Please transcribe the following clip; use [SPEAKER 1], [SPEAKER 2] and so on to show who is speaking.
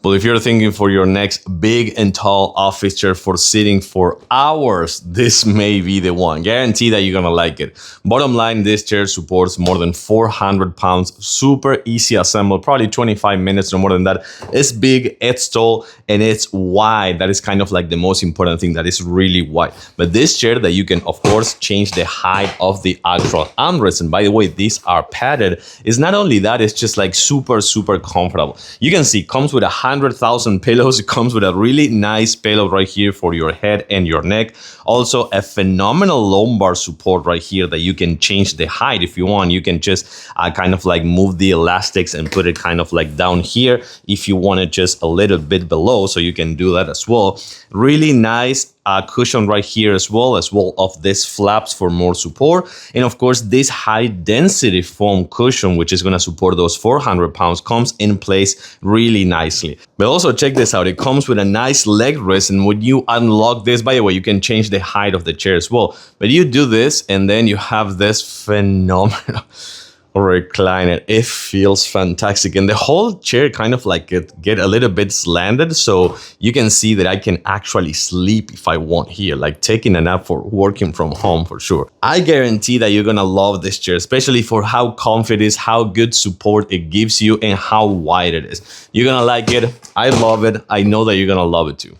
[SPEAKER 1] But if you're thinking for your next big and tall office chair for sitting for hours, this may be the one. Guarantee that you're gonna like it. Bottom line, this chair supports more than 400 pounds, super easy assemble, probably 25 minutes, no more than that. It's big, it's tall, and it's wide. That is kind of like the most important thing, that is really wide. But this chair that you can, of course, change the height of the actual armrest. And by the way, these are padded. It's not only that, it's just like super, super comfortable. You can see, comes with 100,000 pillows. It comes with a really nice pillow right here for your head and your neck. Also a phenomenal lumbar support right here that you can change the height if you want. You can just kind of like move the elastics and put it kind of like down here if you want it just a little bit below, so you can do that as well. Really nice cushion right here as well of this flaps for more support. And of course, this high density foam cushion, which is going to support those 400 pounds, comes in place really nicely. But also check this out, it comes with a nice leg rest, and when you unlock this, by the way, you can change the height of the chair as well. But you do this and then you have this phenomenal recliner. It feels fantastic, and the whole chair kind of like get a little bit slanted, so you can see that I can actually sleep if I want here, like taking a nap for working from home for sure. I guarantee that you're gonna love this chair, especially for how comfy it is, how good support it gives you, and how wide it is. You're gonna like it. I love it. I know that you're gonna love it too.